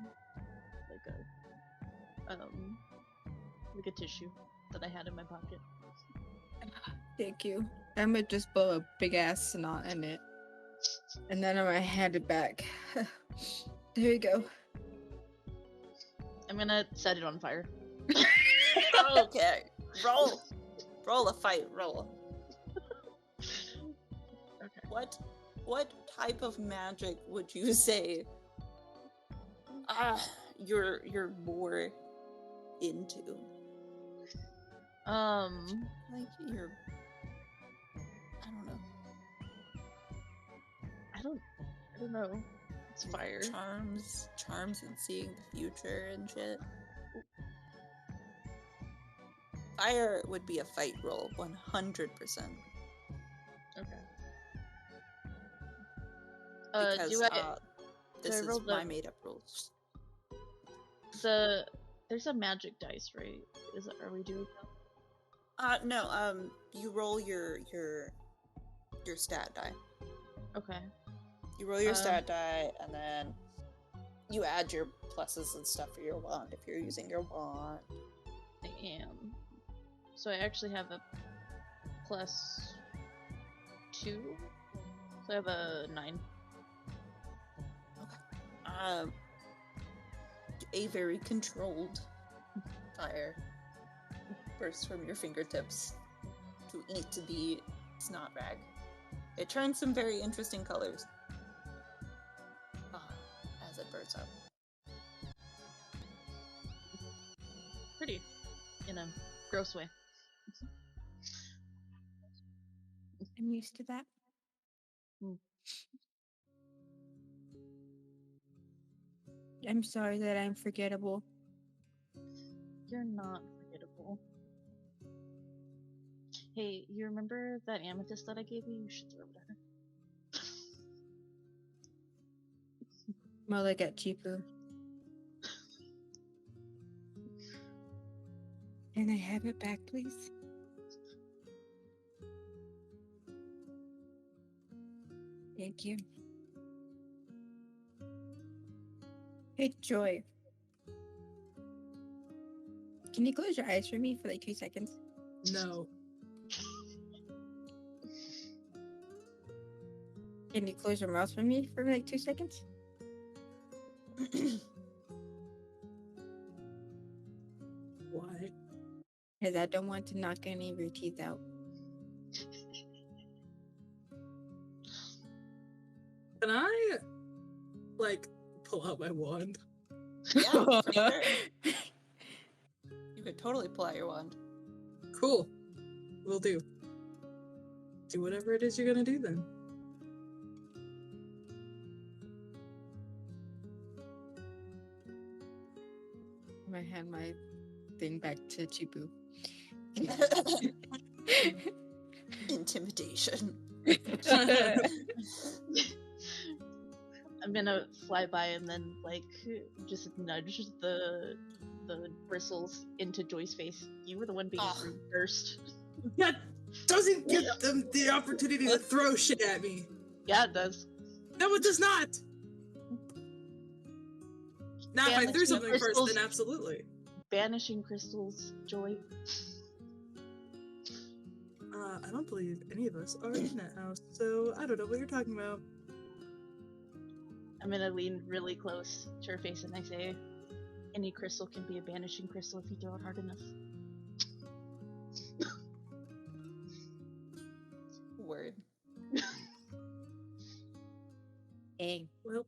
tissue that I had in my pocket. Thank you. I'm gonna just blow a big ass snot in it. And then I'm gonna hand it back. There you go. I'm gonna set it on fire. Okay. Roll. Roll a fight. Roll. Okay. What type of magic would you say you're more into? Like you're I don't know. I don't know. It's fire. Charms and seeing the future and shit. Fire would be a fight roll, 100%. Okay. Because do I this roll is my the- made up rules. there's a magic dice, right? Are we doing that? No, you roll your stat die. Okay. You roll your stat die, and then you add your pluses and stuff for your wand if you're using your wand. I am. So I actually have a +2. So I have a 9. Okay. A very controlled fire bursts from your fingertips to eat the snot rag. It turns some very interesting colors as it burns up. Pretty. In a gross way. I'm used to that. I'm sorry that I'm forgettable. You're not forgettable. Hey, you remember that amethyst that I gave you? You should throw it at her. More like at Chipu. Can I have it back, please? Thank you. Hey, Joy. Can you close your eyes for me for like 2 seconds? No. Can you close your mouth for me for like 2 seconds? Why? Because I don't want to knock any of your teeth out. Can I, like, pull out my wand? Yeah, for sure. You could totally pull out your wand. Cool. Will do. Do whatever it is you're gonna do then. I'm gonna hand my thing back to Chipu. Intimidation. I'm gonna fly by and then like just nudge the bristles into Joy's face. You were the one being rude first. That doesn't give them the opportunity to throw shit at me. Yeah, it does. No, it does not. Now, if I threw Banishing something first, crystals. then absolutely. Banishing crystals, Joy. I don't believe any of us are in that house, so I don't know what you're talking about. I'm gonna lean really close to her face and I say, any crystal can be a banishing crystal if you throw it hard enough. Word. Dang. Well,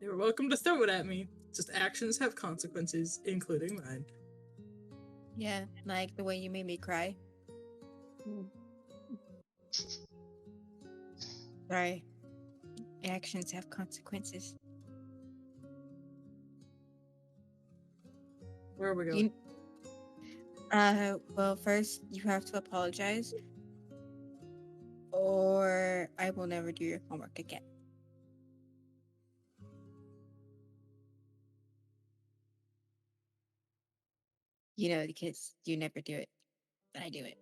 you're welcome to throw it at me. Just actions have consequences, including mine. Yeah, like the way you made me cry. Sorry. Actions have consequences. Where are we going? Well, first you have to apologize, or I will never do your homework again. You know, because you never do it, but I do it.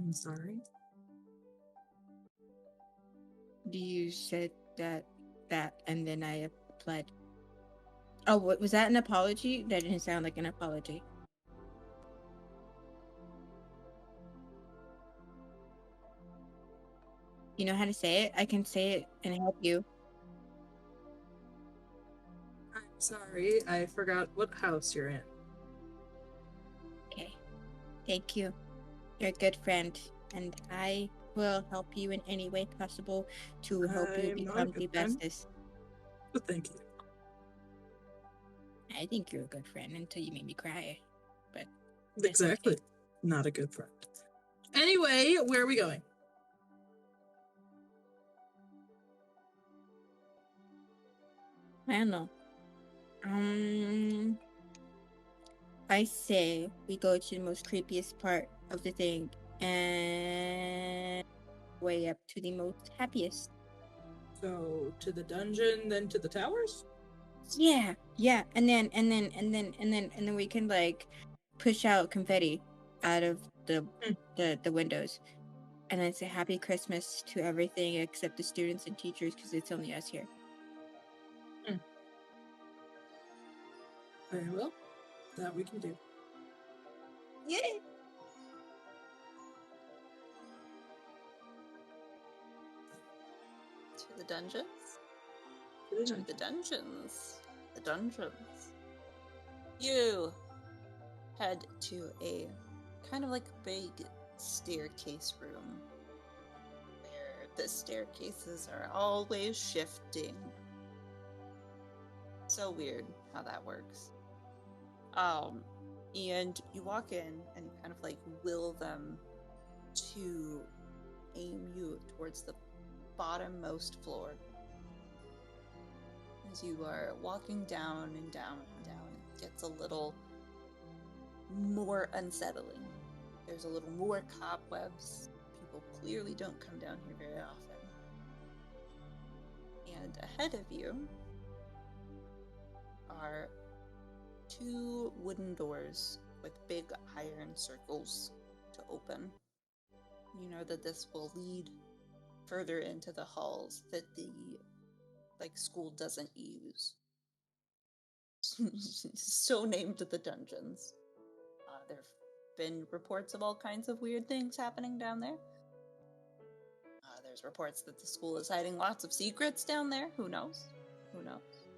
I'm sorry. You said that, and then I pled. Oh, what was that? An apology? That didn't sound like an apology. You know how to say it? I can say it and help you. I'm sorry, I forgot what house you're in. Okay. Thank you. You're a good friend, and I will help you in any way possible to help you I'm not a become the good friend. bestest. But thank you. I think you're a good friend until you made me cry. But it's Exactly. okay. Not a good friend. Anyway, where are we going? I don't know. I say we go to the most creepiest part of the thing and way up to the most happiest. So to the dungeon, then to the towers? Yeah, and then we can like push out confetti out of the windows, and then say Happy Christmas to everything except the students and teachers because it's only us here. Very well. That we can do. Yay! To the dungeons? To the To dungeon. the dungeons. The dungeons. You head to a kind of like big staircase room where the staircases are always shifting. So weird how that works. And you walk in and you kind of like will them to aim you towards the bottommost floor. As you are walking down and down and down, it gets a little more unsettling. There's a little more cobwebs. People clearly don't come down here very often. And ahead of you are two wooden doors with big iron circles to open. You know that this will lead further into the halls that the school doesn't use. So named the dungeons. There have been reports of all kinds of weird things happening down there. There's reports that the school is hiding lots of secrets down there. Who knows? Who knows?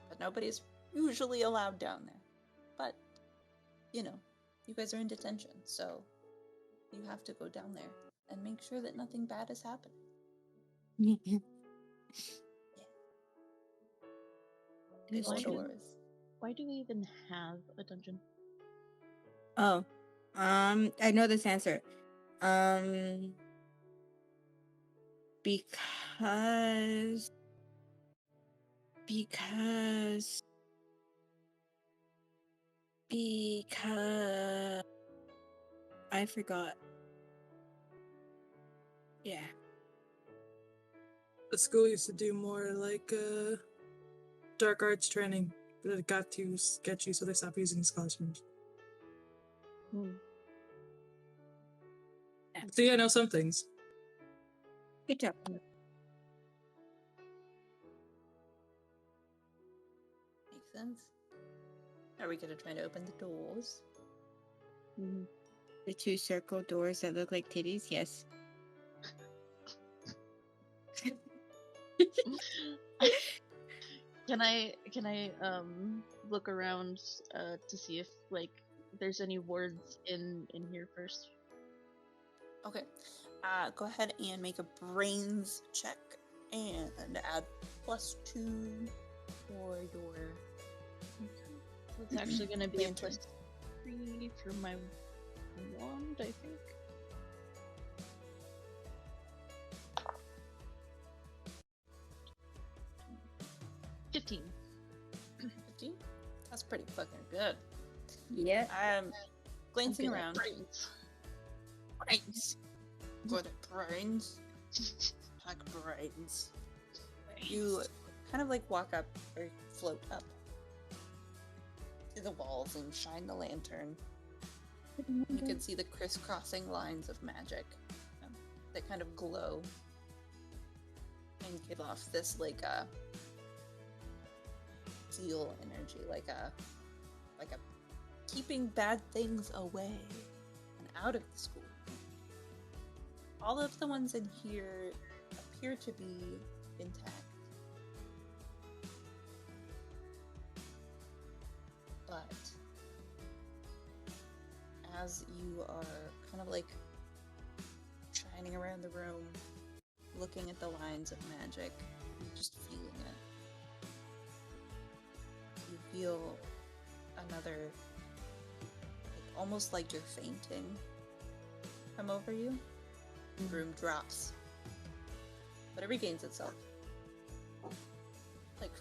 But nobody's usually allowed down there. But, you know, you guys are in detention, so you have to go down there and make sure that nothing bad is happening. There's doors. Why do we even have a dungeon? Oh, I know this answer. Because I forgot. Yeah. The school used to do more like dark arts training, but it got too sketchy, so they stopped using these classrooms. So yeah, I know some things. Good job. Makes sense. Are we gonna try to open the doors? The two circle doors that look like titties, yes. Can I look around to see if like there's any wards in here first? Okay. Go ahead and make a brains check and add +2 for your. It's actually going to be Lantern. a +3 for my wand, I think. $15. 15? That's pretty fucking good. Yeah. Glancing I'm good at around. brains. Good at brains. Like brains. You kind of like walk up or float up to the walls and shine the lantern. You can see the crisscrossing lines of magic that kind of glow and give off this like a seal energy, like a keeping bad things away and out of the school. All of the ones in here appear to be intact. But as you are kind of like shining around the room, looking at the lines of magic, just feeling it, you feel another, like, almost like you're fainting, come over you. The room drops, but it regains itself. Like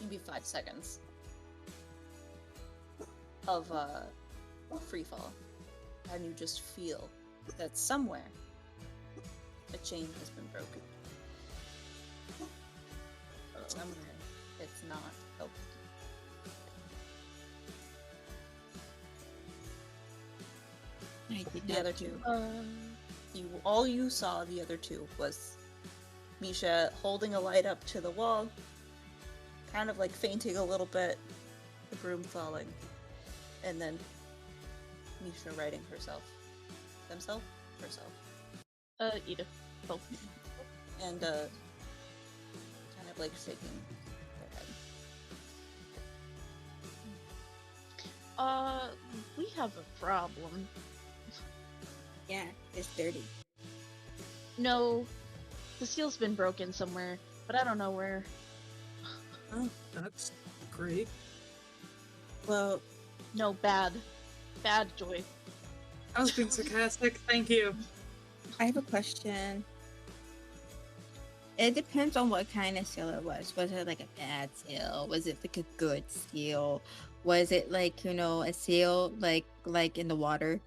maybe 5 seconds of free fall, and you just feel that somewhere a chain has been broken. Somewhere it's not helping. The other two. All you saw the other two was Misha holding a light up to the wall, kind of like fainting a little bit, the broom falling, and then Misha righting herself. Herself? Edith. Both. And, kind of like shaking their head. We have a problem. Yeah, it's dirty. No, the seal's been broken somewhere, but I don't know where. Oh, that's great. Well, No, bad. Bad, Joy. I was being sarcastic. Thank you. I have a question. It depends on what kind of seal it was. Was it like a bad seal? Was it like a good seal? Was it like, a seal like in the water?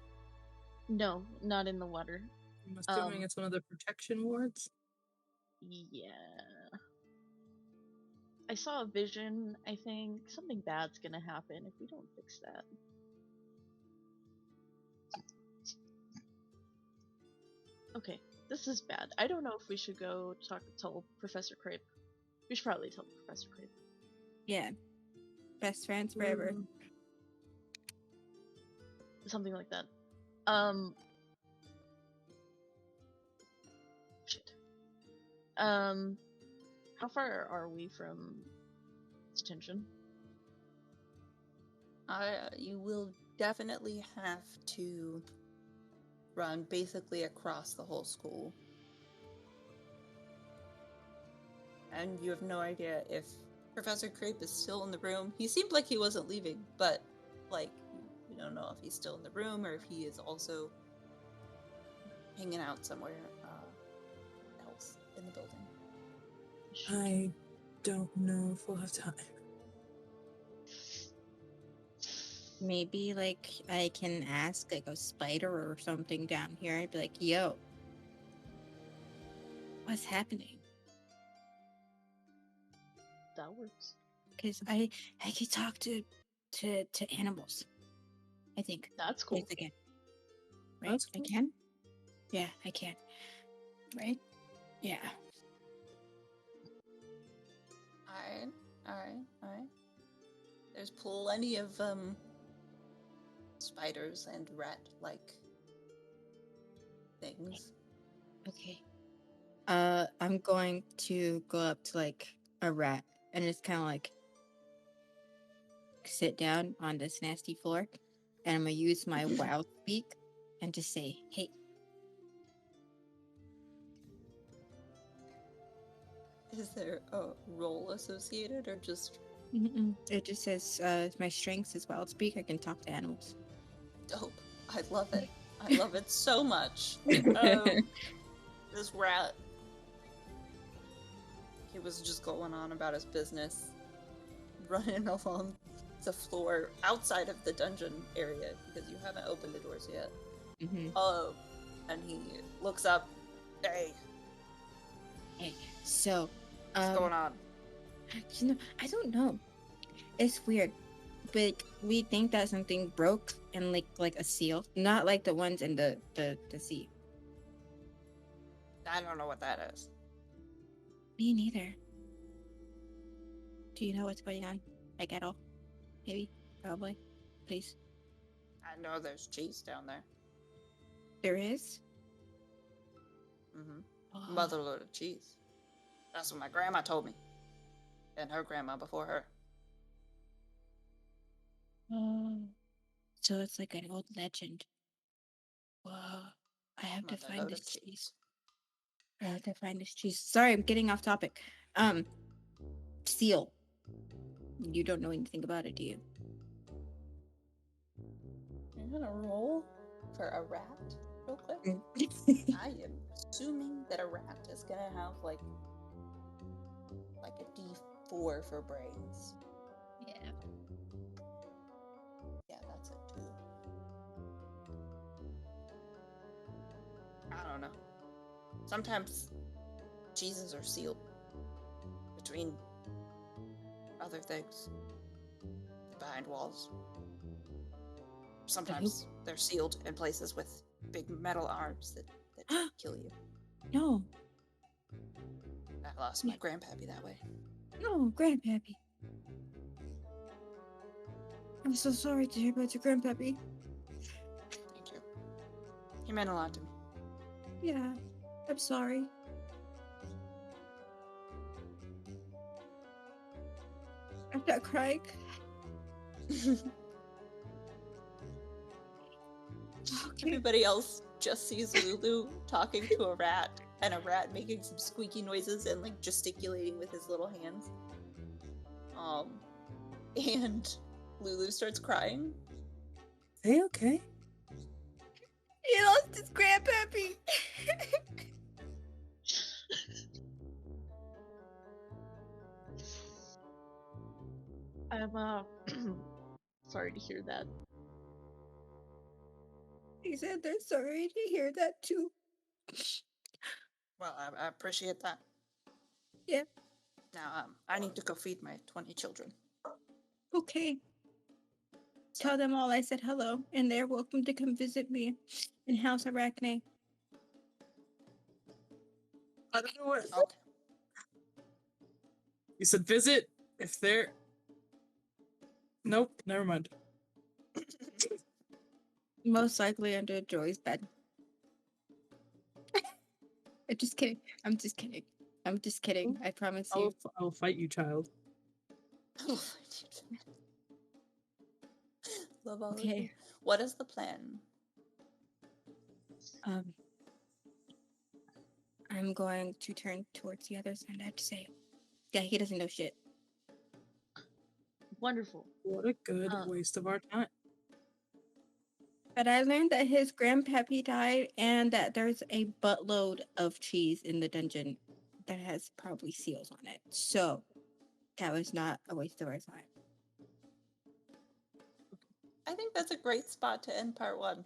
No, not in the water. I'm assuming it's one of the protection wards. Yeah. I saw a vision, I think. Something bad's gonna happen if we don't fix that. Okay, this is bad. I don't know if we should go tell Professor Crape. We should probably tell Professor Crape. Yeah. Best friends forever. Something like that. Shit. How far are we from Detention? You will definitely have to run basically across the whole school. And you have no idea if Professor Creep is still in the room. He seemed like he wasn't leaving, but, like, you don't know if he's still in the room or if he is also hanging out somewhere else in the building. I don't know if we'll have time. Maybe like I can ask like a spider or something down here. I'd be like, yo, what's happening? That works. Because I can talk to animals. I think. That's cool. Yes, I can. Right? That's cool. I can? Yeah, I can. Right? Yeah. Alright. There's plenty of, spiders and rat-like things. Okay. I'm going to go up to like a rat and just kind of like sit down on this nasty floor, and I'm gonna use my wild speak and just say, "Hey." Is there a role associated or just It just says my strengths is wild speak. I can talk to animals. dope? I love it. I love it so much. This rat, he was just going on about his business, running along the floor outside of the dungeon area because you haven't opened the doors yet. And he looks up. Hey, so what's going on? I don't know. It's weird. but we think that something broke and like a seal, not like the ones in the sea. I don't know what that is. Me neither. Do you know what's going on? Like at all? Maybe, probably, please. I know there's cheese down there. There is. Mm-hmm. Oh. Motherload of cheese. That's what my grandma told me. And her grandma before her. Oh. So it's like an old legend. Whoa. I have to find Motherload this of cheese. I have to find this cheese. Sorry, I'm getting off topic. Seal. You don't know anything about it, do you? I'm gonna roll for a rat real quick. I am assuming that a rat is gonna have like a D4 for brains. Yeah. Yeah, that's it too. I don't know. Sometimes cheeses are sealed between other things behind walls. Sometimes they're sealed in places with big metal arms that kill you. No. I lost my grandpappy that way. No, Grandpappy. I'm so sorry to hear about your Grandpappy. Thank you. He meant a lot to me. Yeah, I'm sorry. I'm not crying. Okay. Everybody else just sees Lulu talking to a rat, and a rat making some squeaky noises and like gesticulating with his little hands. And Lulu starts crying. Hey, okay. He lost his Grandpappy. I'm sorry to hear that. He said they're sorry to hear that too. Well, I appreciate that. Yeah. Now, I need to go feed my 20 children. Okay. So, Tell them all I said hello, and they're welcome to come visit me in House Arachne. I don't know what. okay. You said visit if they're. Nope, never mind. Most likely under Joy's bed. I'm just kidding. I'm just kidding. I'm just kidding. I promise you. I'll fight you, child. Love all of Okay. you. What is the plan? I'm going to turn towards the others and I have to say, yeah, he doesn't know shit. Wonderful. What a good waste of our time. But I learned that his grandpappy died and that there's a buttload of cheese in the dungeon that has probably seals on it. So that was not a waste of our time. I think that's a great spot to end part 1.